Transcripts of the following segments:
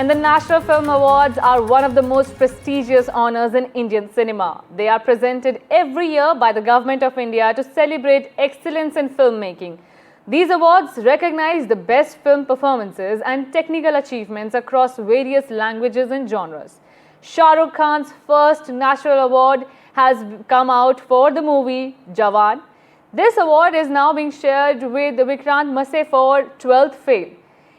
And the National Film Awards are one of the most prestigious honors in Indian cinema. They are presented every year by the Government of India to celebrate excellence in filmmaking. These awards recognize the best film performances and technical achievements across various languages and genres. Shah Rukh Khan's first national award has come out for the movie Jawan. This award is now being shared with Vikrant Massey for 12th Fail.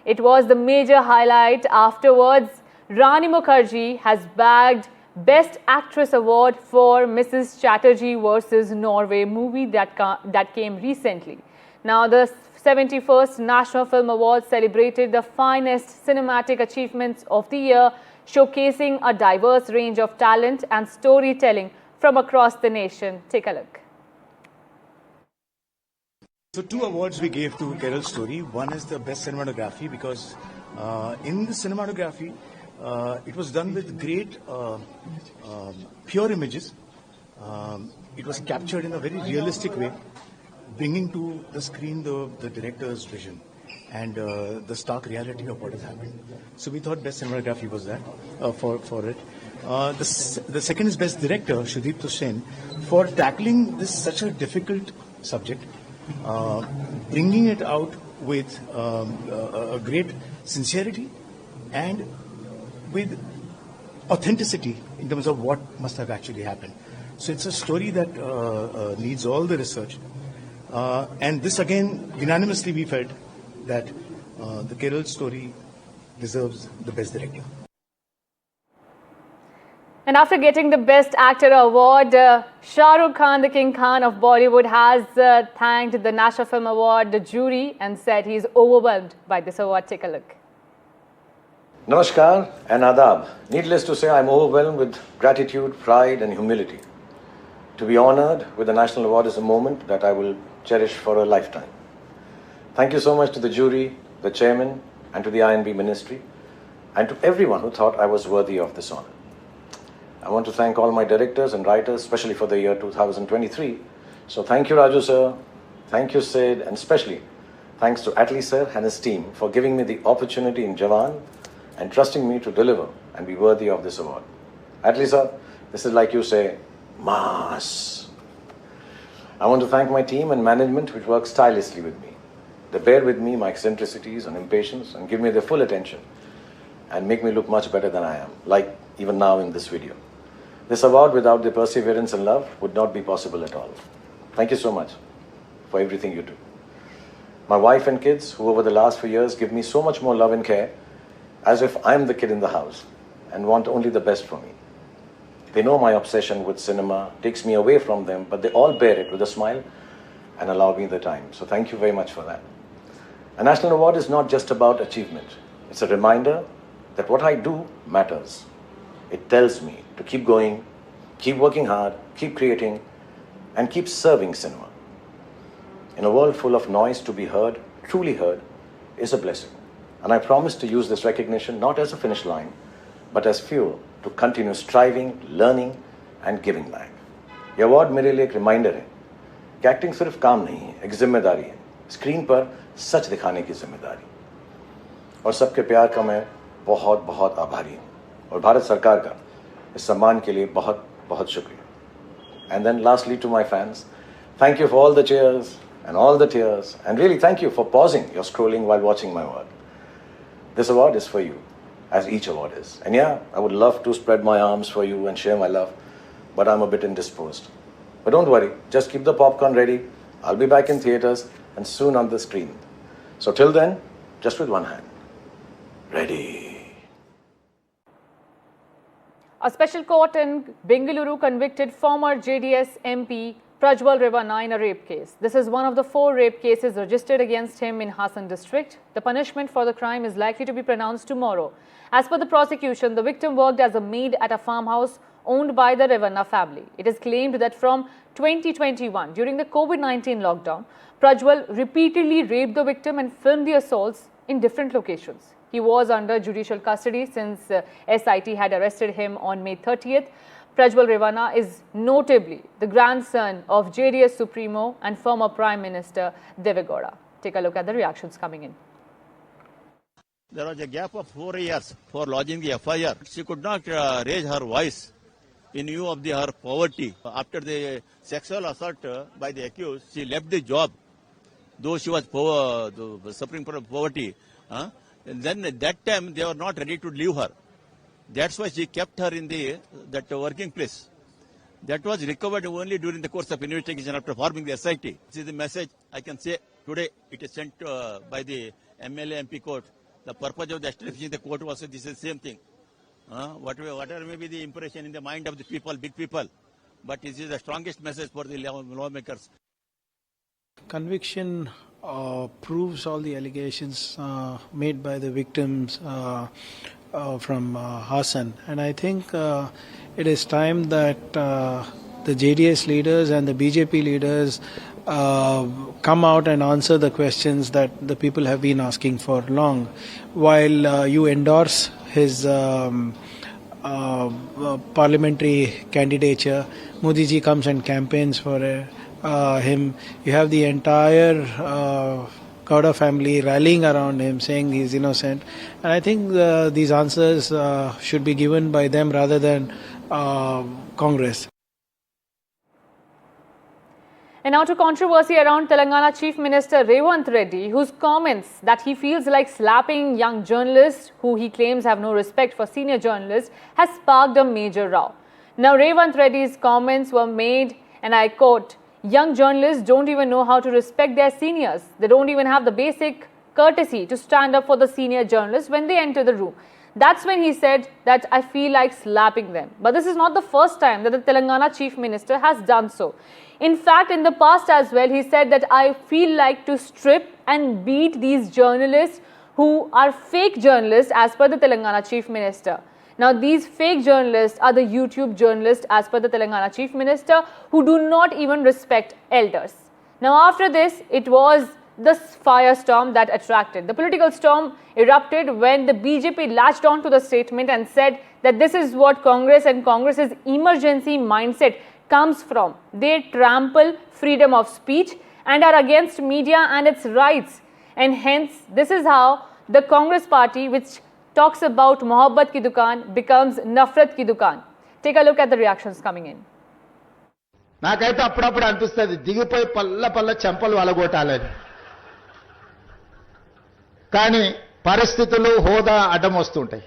It was the major highlight. Afterwards, Rani Mukherjee has bagged Best Actress Award for Mrs. Chatterjee vs. Norway movie that came recently. Now, the 71st National Film Awards celebrated the finest cinematic achievements of the year, showcasing a diverse range of talent and storytelling from across the nation. Take a look. So 2 awards we gave to Kerala Story. One is the best cinematography because in the cinematography it was done with great pure images. It was captured in a very realistic way, bringing to the screen the director's vision and the stark reality of what has happened. So we thought best cinematography was that for it. The second is best director, Sudeep Sen, for tackling this such a difficult subject. Bringing it out with a great sincerity and with authenticity in terms of what must have actually happened. So it's a story that needs all the research. And this again, unanimously we felt that the Kerala Story deserves the best director. And after getting the Best Actor award, Shah Rukh Khan, the King Khan of Bollywood, has thanked the National Film Award, the jury, and said he is overwhelmed by this award. Take a look. Namaskar and Adab. Needless to say, I am overwhelmed with gratitude, pride and humility. To be honoured with the National Award is a moment that I will cherish for a lifetime. Thank you so much to the jury, the chairman and to the INB Ministry and to everyone who thought I was worthy of this honour. I want to thank all my directors and writers, especially for the year 2023. So thank you, Raju sir, thank you, Sid, and especially thanks to Atlee sir and his team for giving me the opportunity in Jawan and trusting me to deliver and be worthy of this award. Atlee sir, this is like you say, mass. I want to thank my team and management which work tirelessly with me. They bear with me my eccentricities and impatience and give me their full attention and make me look much better than I am, like even now in this video. This award without their perseverance and love would not be possible at all. Thank you so much for everything you do. My wife and kids, who over the last few years give me so much more love and care, as if I'm the kid in the house and want only the best for me. They know my obsession with cinema takes me away from them, but they all bear it with a smile and allow me the time. So thank you very much for that. A national award is not just about achievement. It's a reminder that what I do matters. It tells me to keep going, keep working hard, keep creating, and keep serving cinema. In a world full of noise, to be heard, truly heard, is a blessing. And I promise to use this recognition not as a finish line, but as fuel to continue striving, learning, and giving back. ये award मेरे लिए एक reminder है कि acting सिर्फ काम नहीं है, एक जिम्मेदारी है, स्क्रीन पर सच दिखाने की जिम्मेदारी। और सबके प्यार का मैं बहुत बहुत आभारी हूँ और भारत सरकार का इस सम्मान के लिए बहुत बहुत शुक्रिया। And then lastly to my fans, thank you for all the cheers and all the tears and really thank you for pausing your scrolling while watching my work. This award is for you, as each award is. And yeah, I would love to spread my arms for you and share my love, but I'm a bit indisposed. But don't worry, just keep the popcorn ready. I'll be back in theatres and soon on the screen. So till then, just with one hand. Ready. A special court in Bengaluru convicted former JDS MP Prajwal Revana in a rape case. This is one of the 4 rape cases registered against him in Hassan district. The punishment for the crime is likely to be pronounced tomorrow. As per the prosecution, the victim worked as a maid at a farmhouse owned by the Revana family. It is claimed that from 2021, during the COVID-19 lockdown, Prajwal repeatedly raped the victim and filmed the assaults in different locations. He was under judicial custody since SIT had arrested him on May 30th. Prajwal Revana is notably the grandson of JDS Supremo and former Prime Minister Deve Gowda. Take a look at the reactions coming in. There was a gap of 4 years for lodging the FIR. She could not raise her voice in view of her poverty. After the sexual assault by the accused, she left the job, though she was suffering from poverty. And then at that time, they were not ready to leave her. That's why she kept her in that working place. That was recovered only during the course of investigation after forming the SIT. This is the message I can say today. It is sent by the MLA MP court. The purpose of the establishing the court was this is the same thing. Whatever may be the impression in the mind of the people, big people, but this is the strongest message for the lawmakers. Conviction proves all the allegations made by the victims from Hassan, and I think it is time that the JDS leaders and the BJP leaders come out and answer the questions that the people have been asking for long. While you endorse his parliamentary candidature, Modi ji comes and campaigns for him. You have the entire Gowda family rallying around him, saying he is innocent. And I think these answers should be given by them rather than Congress. And now to controversy around Telangana Chief Minister Revant Reddy, whose comments that he feels like slapping young journalists who he claims have no respect for senior journalists has sparked a major row. Now Revant Reddy's comments were made, and I quote, "Young journalists don't even know how to respect their seniors. They don't even have the basic courtesy to stand up for the senior journalists when they enter the room." That's when he said that I feel like slapping them. But this is not the first time that the Telangana Chief Minister has done so. In fact, in the past as well, he said that I feel like to strip and beat these journalists who are fake journalists as per the Telangana Chief Minister. Now, these fake journalists are the YouTube journalists as per the Telangana Chief Minister who do not even respect elders. Now, after this, it was the firestorm that attracted. The political storm erupted when the BJP latched on to the statement and said that this is what Congress and Congress's emergency mindset comes from. They trample freedom of speech and are against media and its rights. And hence, this is how the Congress party, which talks about Mohabbat ki dukaan, becomes Nafrat ki dukaan. Take a look at the reactions coming in. నాకైతే అప్పుడప్పుడు అనిపిస్తుంది దిగిపోయి పల్ల చెంపలు వలగొట్టాలని. కానీ పరిస్థితులు హోదా అడ్డం వస్తుంటాయి.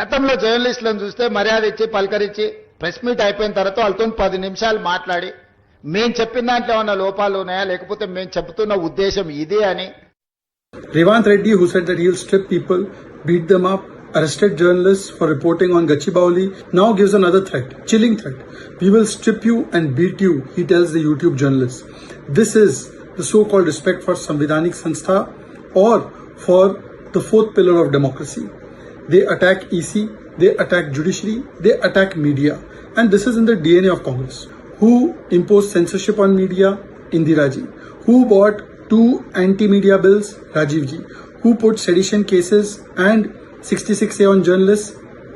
గతంలో జర్నలిస్టులను చూస్తే మర్యాద ఇచ్చి పలకరించి ప్రెస్ మీట్ అయిపోయిన తర్వాత వాళ్ళతో 10 నిమిషాలు మాట్లాడి మేము చెప్పిన దాంట్లో ఏమైనా లోపాలు ఉన్నాయా లేకపోతే మేము చెప్తున్న ఉద్దేశం ఇదే అని. Revant Reddy, who said that he'll strip people, beat them up, arrested journalists for reporting on Gachibowli, now gives another threat, chilling threat. We will strip you and beat you, he tells the YouTube journalists. This is the so-called respect for Samvidhanik Sanstha or for the fourth pillar of democracy. They attack EC, they attack judiciary, they attack media. And this is in the DNA of Congress. Who imposed censorship on media? Indira ji. Who bought 2 anti-media bills? Rajiv ji. Who put sedition cases and 66A on journalists?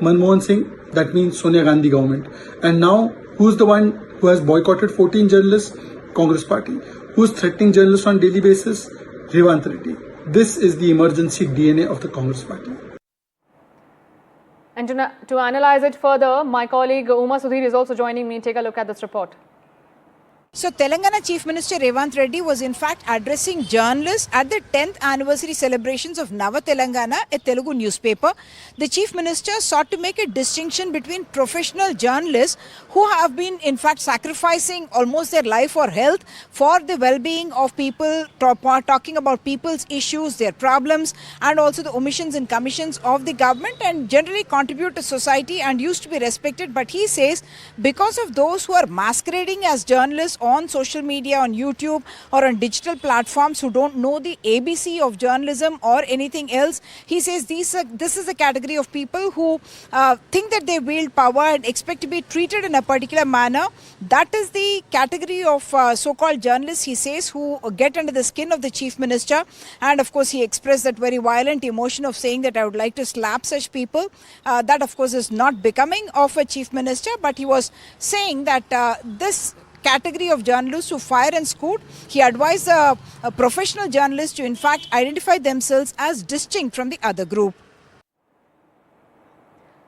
Manmohan Singh. That means Sonia Gandhi government. And now, who's the one who has boycotted 14 journalists? Congress party. Who's threatening journalists on daily basis? Revant Reddy. This is the emergency DNA of the Congress party. And to analyze it further, my colleague Uma Sudhir is also joining me. Take a look at this report. So Telangana Chief Minister Revant Reddy was in fact addressing journalists at the 10th anniversary celebrations of Nava Telangana, a Telugu newspaper. The Chief Minister sought to make a distinction between professional journalists who have been in fact sacrificing almost their life or health for the well-being of people, talking about people's issues, their problems, and also the omissions and commissions of the government, and generally contribute to society and used to be respected. But he says because of those who are masquerading as journalists on social media, on YouTube or on digital platforms, who don't know the ABC of journalism or anything else, he says this is a category of people who think that they wield power and expect to be treated in a particular manner. That is the category of so-called journalists, he says, who get under the skin of the Chief Minister. And of course he expressed that very violent emotion of saying that I would like to slap such people. That of course is not becoming of a Chief Minister, but he was saying that this category of journalists who fire and scoot. He advised professional journalists to in fact identify themselves as distinct from the other group.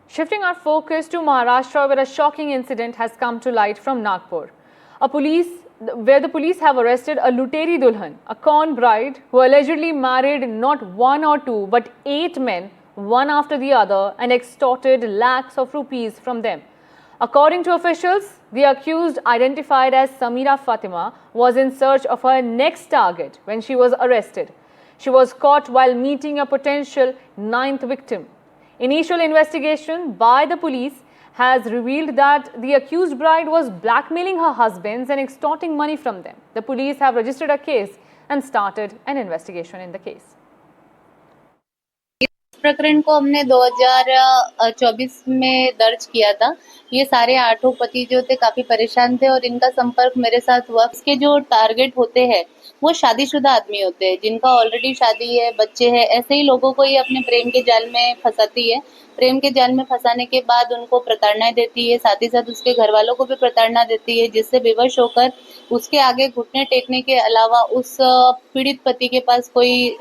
Shifting our focus to Maharashtra, where a shocking incident has come to light from Nagpur. Where the police have arrested a Luteri Dulhan, a corn bride who allegedly married not 1 or 2 but 8 men, one after the other, and extorted lakhs of rupees from them. According to officials, the accused, identified as Samira Fatima, was in search of her next target when she was arrested. She was caught while meeting a potential 9th victim. Initial investigation by the police has revealed that the accused bride was blackmailing her husbands and extorting money from them. The police have registered a case and started an investigation in the case. प्रकरण को हमने 2024 में दर्ज किया था। ये सारे 8 पति जो थे काफी परेशान थे और इनका संपर्क मेरे साथ हुआ। इसके जो टारगेट होते हैं वो शादीशुदा आदमी होते हैं जिनका ऑलरेडी शादी है, बच्चे हैं। ऐसे ही लोगों को ये अपने प्रेम के जाल में फंसाती है। प्रेम के जाल में फंसाने के बाद उनको प्रताड़ना देती है, साथ ही साथ उसके घर वालों को भी प्रताड़ना देती है, जिससे विवश होकर उसके आगे घुटने टेकने के अलावा उस पीड़ित पति के पास कोई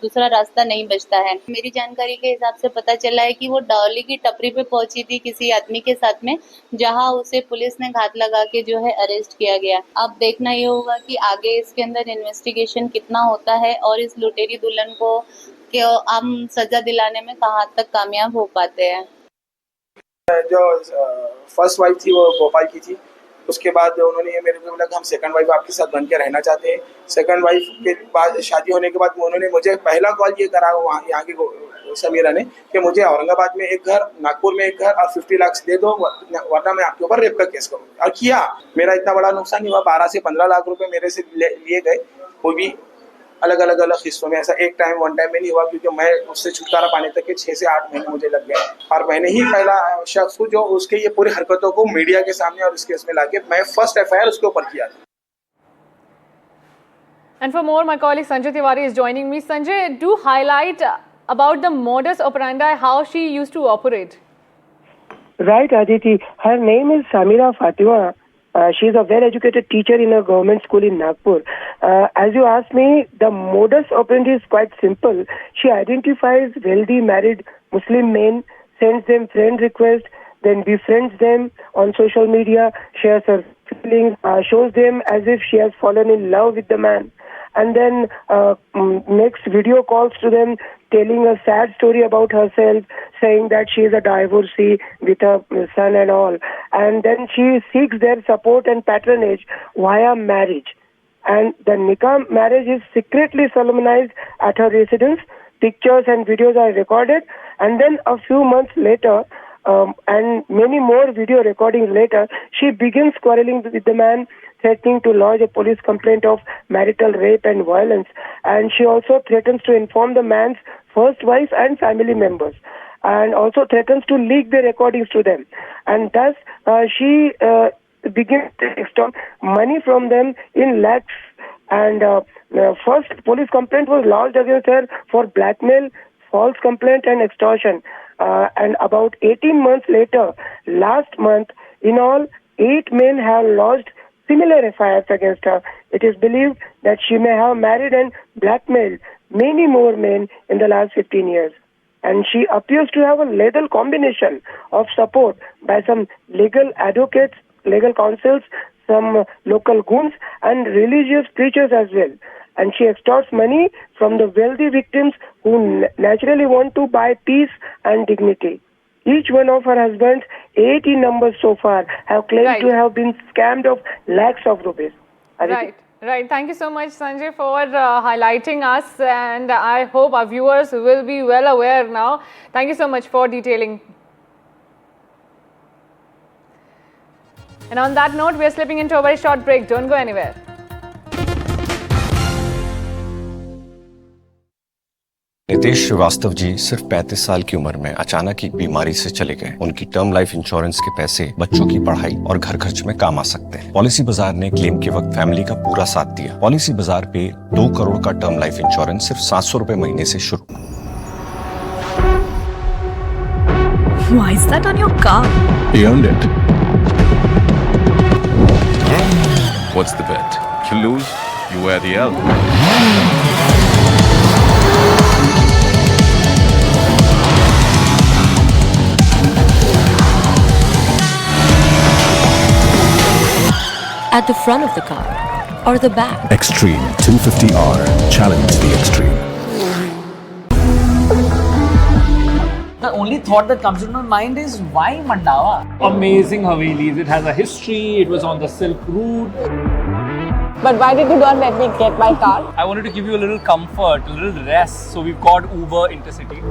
दूसरा रास्ता नहीं बचता है। मेरी जानकारी के हिसाब से पता चला है कि वो डावली की टपरी पे पहुंची थी किसी आदमी के साथ में, जहां उसे पुलिस ने घात लगा के जो है अरेस्ट किया गया। अब देखना ये होगा कि आगे इसके अंदर इन्वेस्टिगेशन कितना होता है और इस लुटेरी दुल्हन को हम सजा दिलाने में कहाँ तक कामयाब हो पाते हैं। जो फर्स्ट वाइफ थी वो भोपाल की थी। उसके बाद उन्होंने ये मेरे को बोला कि हम सेकंड वाइफ आपके साथ बन के रहना चाहते हैं। सेकंड वाइफ के बाद शादी होने के बाद उन्होंने मुझे पहला कॉल ये करा वहाँ यहाँ की समीरा ने कि मुझे औरंगाबाद में एक घर, नागपुर में एक घर और 50 लाख दे दो वरना मैं आपके ऊपर रेप का केस करूँगा। और किया। मेरा इतना बड़ा नुकसान हुआ, 12 से 15 लाख रुपए मेरे से लिए गए, वो भी अलग अलग हिस्सों में। ऐसा वन टाइम में नहीं हुआ क्योंकि मैं उससे छुटकारा पाने तक के 6 से 8 महीने मुझे लग गए और मैंने ही पहला शख्स हूँ जो उसके ये पूरी हरकतों को मीडिया के सामने और इस केस में लाके मैं फर्स्ट FIR उसके ऊपर किया था। And for more, my colleague Sanjay Tiwari is joining me. Sanjay, do highlight about the modus operandi, how she used to operate. Right, Aditi. Her name is Samira Fatima. She is a well-educated teacher in a government school in Nagpur. As you asked me, the modus operandi is quite simple. She identifies wealthy married Muslim men, sends them friend requests, then befriends them on social media, shares her feelings, shows them as if she has fallen in love with the man, and then makes video calls to them telling a sad story about herself, saying that she is a divorcee with her son and all. And then she seeks their support and patronage via marriage. And the nikah marriage is secretly solemnized at her residence. Pictures and videos are recorded. And then a few months later, and many more video recordings later, she begins quarreling with the man, threatening to lodge a police complaint of marital rape and violence. And she also threatens to inform the man's first wife and family members, and also threatens to leak the recordings to them. And thus, she begins to extort money from them in lakhs. And first police complaint was lodged against her for blackmail, false complaint and extortion. And about 18 months later, last month, in all, 8 men have lodged similar FIRs against her. It is believed that she may have married and blackmailed many more men in the last 15 years. And she appears to have a lethal combination of support by some legal advocates, legal counsels, some local goons and religious preachers as well. And she extorts money from the wealthy victims who naturally want to buy peace and dignity. Each one of her husbands, 8 in numbers so far, have claimed to have been scammed of lakhs of rupees. Right. Thank you so much, Sanjay, for highlighting us, and I hope our viewers will be well aware now. Thank you so much for detailing. And on that note, we are slipping into a very short break. Don't go anywhere. Nitesh Srivastava ji सिर्फ 35 साल की उम्र में अचानक एक बीमारी से चले गए। उनकी टर्म लाइफ इंश्योरेंस के पैसे बच्चों की पढ़ाई और घर खर्च में काम आ सकते हैं। पॉलिसी बाजार ने क्लेम के वक्त फैमिली का पूरा साथ दिया। पॉलिसी बाजार पे 2 करोड़ का टर्म लाइफ इंश्योरेंस सिर्फ 700 रुपए महीने से शुरू। Why is that on your car? He owned it. What's the bet? You lose, you wear the L. At the front of the car or the back? Extreme 250R. Challenge the extreme. The only thought that comes into my mind is why Mandava? Amazing Havelis. It has a history. It was on the Silk Route. But why did you not let me get my car? I wanted to give you a little comfort, a little rest. So we've got Uber Intercity.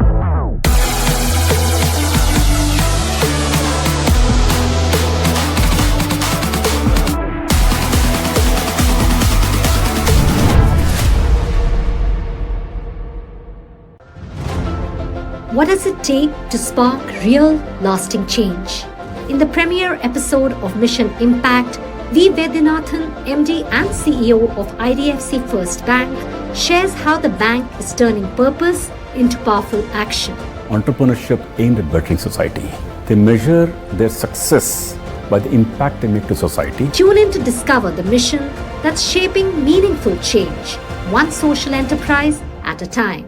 What does it take to spark real, lasting change? In the premiere episode of Mission Impact, V. Vaidyanathan, MD and CEO of IDFC First Bank, shares how the bank is turning purpose into powerful action. Entrepreneurship aimed at bettering society. They measure their success by the impact they make to society. Tune in to discover the mission that's shaping meaningful change, one social enterprise at a time.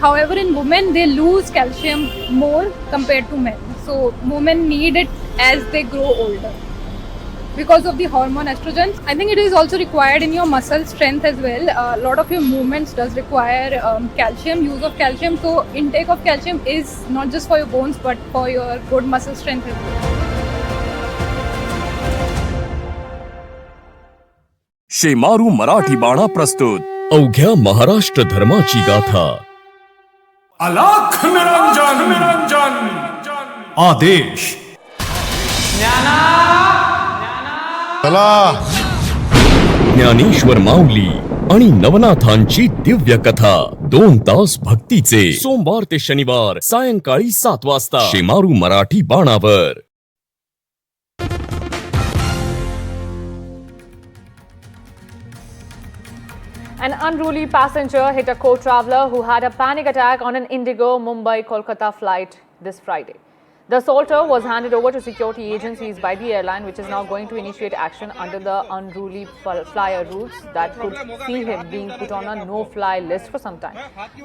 However, in women, they lose calcium more compared to men. So, women need it as they grow older. Because of the hormone estrogen, I think it is also required in your muscle strength as well. A lot of your movements does require calcium, use of calcium. So, intake of calcium is not just for your bones, but for your good muscle strength as well. Shemaroo Marathi बाणा प्रस्तुत अवघ्या महाराष्ट्र धर्माची गाथा. अलाख निरंजन आदेश. ज्ञानेश्वर माऊली आणि नवनाथांची दिव्य कथा. 2 तास भक्तीचे. सोमवार ते शनिवार सायंकाळी 7 वाजता शेमारू मराठी बाणावर. An unruly passenger hit a co-traveller who had a panic attack on an Indigo Mumbai-Kolkata flight this Friday. The assaulter was handed over to security agencies by the airline, which is now going to initiate action under the unruly flyer rules that could see him being put on a no-fly list for some time.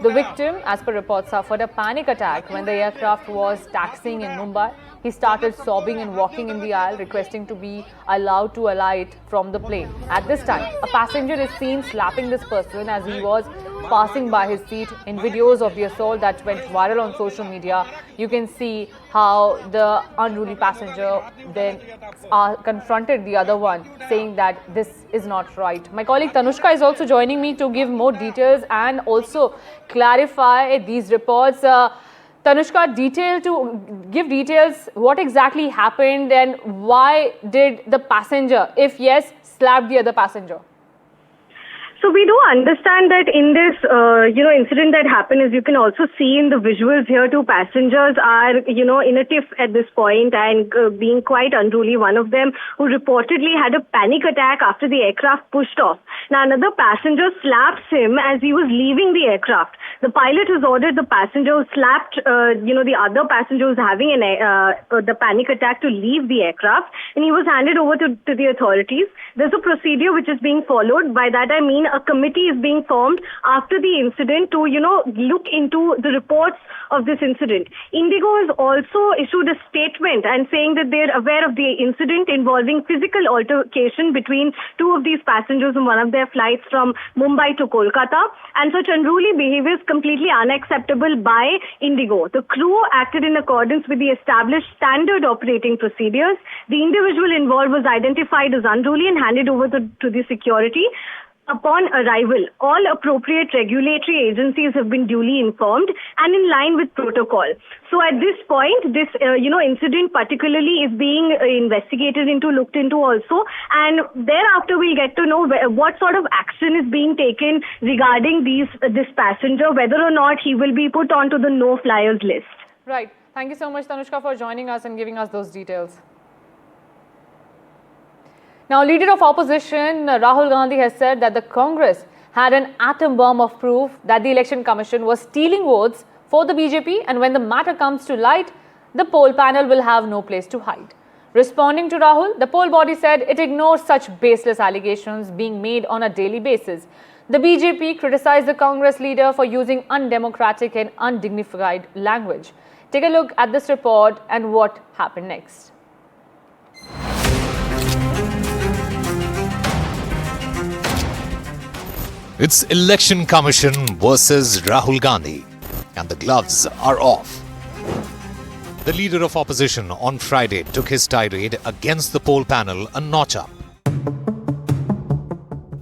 The victim, as per reports, suffered a panic attack when the aircraft was taxiing in Mumbai. He started sobbing and walking in the aisle, requesting to be allowed to alight from the plane. At this time, a passenger is seen slapping this person as he was passing by his seat. In videos of the assault that went viral on social media, you can see how the unruly passenger then confronted the other one, saying that this is not right. My colleague Tanushka is also joining me to give more details and also clarify these reports. Tanushka, give details what exactly happened and why did the passenger, if yes, slap the other passenger? So we do understand that in this, incident that happened, as you can also see in the visuals here, 2 passengers are, in a tiff at this point and being quite unruly. One of them who reportedly had a panic attack after the aircraft pushed off. Now another passenger slaps him as he was leaving the aircraft. The pilot has ordered the passenger who slapped, the other passenger who's having the panic attack to leave the aircraft, and he was handed over to the authorities. There's a procedure which is being followed. By that I mean a committee is being formed after the incident to, look into the reports of this incident. Indigo has also issued a statement and saying that they're aware of the incident involving physical altercation between 2 of these passengers on one of their flights from Mumbai to Kolkata, and such unruly behavior is completely unacceptable by Indigo. The crew acted in accordance with the established standard operating procedures. The individual involved was identified as unruly and handed over to the security. Upon arrival, all appropriate regulatory agencies have been duly informed and in line with protocol. So at this point, this incident particularly is being investigated into, looked into also, and thereafter we'll get to know what sort of action is being taken regarding this passenger, whether or not he will be put onto the no-flyers list. Right. Thank you so much, Tanushka, for joining us and giving us those details. Now, leader of opposition Rahul Gandhi has said that the Congress had an atom bomb of proof that the Election Commission was stealing votes for the BJP, and when the matter comes to light, the poll panel will have no place to hide. Responding to Rahul, the poll body said it ignores such baseless allegations being made on a daily basis. The BJP criticized the Congress leader for using undemocratic and undignified language. Take a look at this report and what happened next. It's Election Commission versus Rahul Gandhi, and the gloves are off. The leader of opposition on Friday took his tirade against the poll panel a notch up.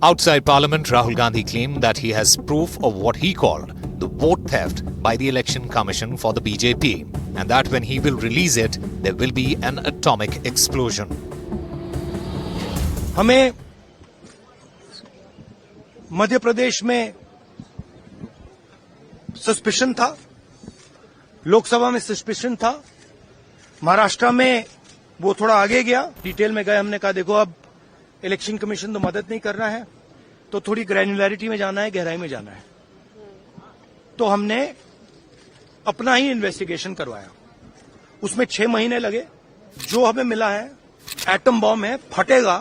Outside Parliament, Rahul Gandhi claimed that he has proof of what he called the vote theft by the Election Commission for the BJP, and that when he will release it, there will be an atomic explosion. हमें मध्य प्रदेश में suspicion था, लोकसभा में suspicion था, महाराष्ट्र में वो थोड़ा आगे गया, डिटेल में गए, हमने कहा देखो अब इलेक्शन कमीशन तो मदद नहीं कर रहा है, तो थोड़ी ग्रैन्युलैरिटी में जाना है, गहराई में जाना है, तो हमने अपना ही इन्वेस्टिगेशन करवाया। उसमें 6 महीने लगे। जो हमें मिला है एटम बॉम्ब है, फटेगा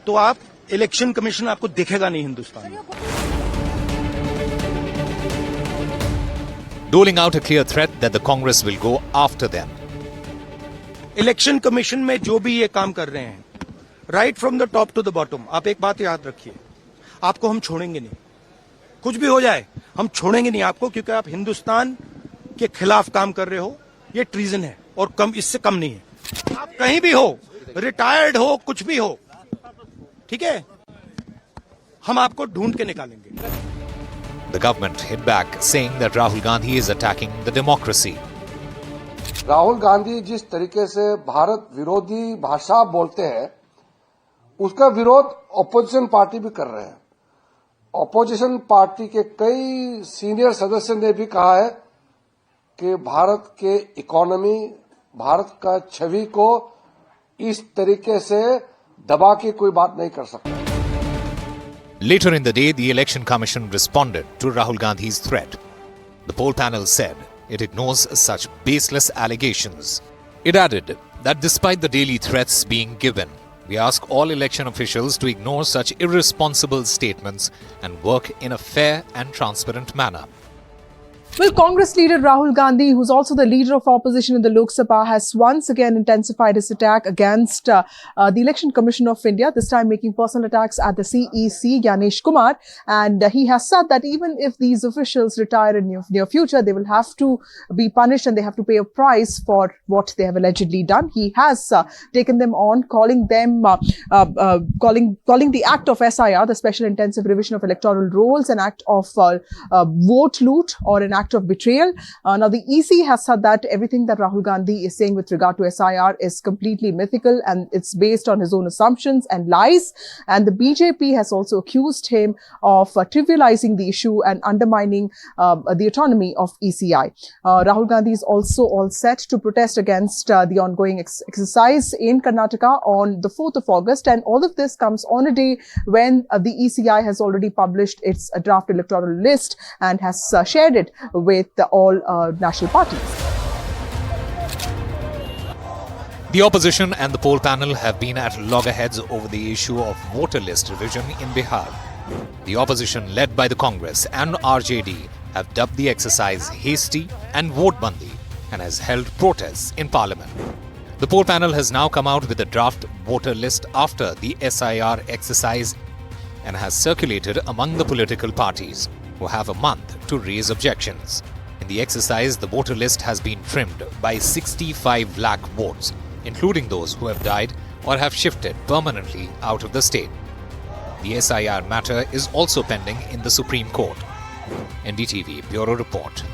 तो आप इलेक्शन कमीशन आपको दिखेगा नहीं हिंदुस्तान में। Doling out a clear threat that the Congress will go after them. Election commission में जो भी ये काम कर रहे हैं, right from the top to the bottom, आप एक बात याद रखिए, आपको हम छोड़ेंगे नहीं। कुछ भी हो जाए हम छोड़ेंगे नहीं आपको, क्योंकि आप हिंदुस्तान के खिलाफ काम कर रहे हो। ये ट्रीजन है और कम, इससे कम नहीं है। आप कहीं भी हो, रिटायर्ड हो, कुछ भी हो, ठीक है, हम आपको ढूंढ के निकालेंगे। The government hit back, saying that Rahul Gandhi is attacking the democracy. Rahul Gandhi जिस तरीके से भारत विरोधी भाषा बोलते हैं, उसका विरोध ऑपोजिशन पार्टी भी कर रहे हैं। ऑपोजिशन पार्टी के कई सीनियर सदस्य ने भी कहा है कि भारत के इकोनॉमी, भारत का छवि को इस तरीके से दबा के कोई बात नहीं कर सकता। Later in the day, the Election Commission responded to Rahul Gandhi's threat. The poll panel said it ignores such baseless allegations. It added that despite the daily threats being given, we ask all election officials to ignore such irresponsible statements and work in a fair and transparent manner. Well, Congress leader Rahul Gandhi, who's also the leader of opposition in the Lok Sabha, has once again intensified his attack against the Election Commission of India, this time making personal attacks at the CEC, Gyanesh Kumar. And he has said that even if these officials retire in near future, they will have to be punished and they have to pay a price for what they have allegedly done. He has taken them on, calling them, calling the act of SIR, the Special Intensive Revision of Electoral Rolls, an act of vote loot or an act of betrayal. Now, the EC has said that everything that Rahul Gandhi is saying with regard to SIR is completely mythical and it's based on his own assumptions and lies. And the BJP has also accused him of trivializing the issue and undermining the autonomy of ECI. Rahul Gandhi is also all set to protest against the ongoing exercise in Karnataka on the 4th of August. And all of this comes on a day when the ECI has already published its draft electoral list and has shared it with all national parties. The opposition and the poll panel have been at loggerheads over the issue of voter list revision in Bihar. The opposition, led by the Congress and RJD, have dubbed the exercise hasty and vote-bandi and has held protests in Parliament. The poll panel has now come out with a draft voter list after the SIR exercise and has circulated among the political parties, who have a month to raise objections. In the exercise, the voter list has been trimmed by 65 lakh votes, including those who have died or have shifted permanently out of the state. The SIR matter is also pending in the Supreme Court. NDTV Bureau Report.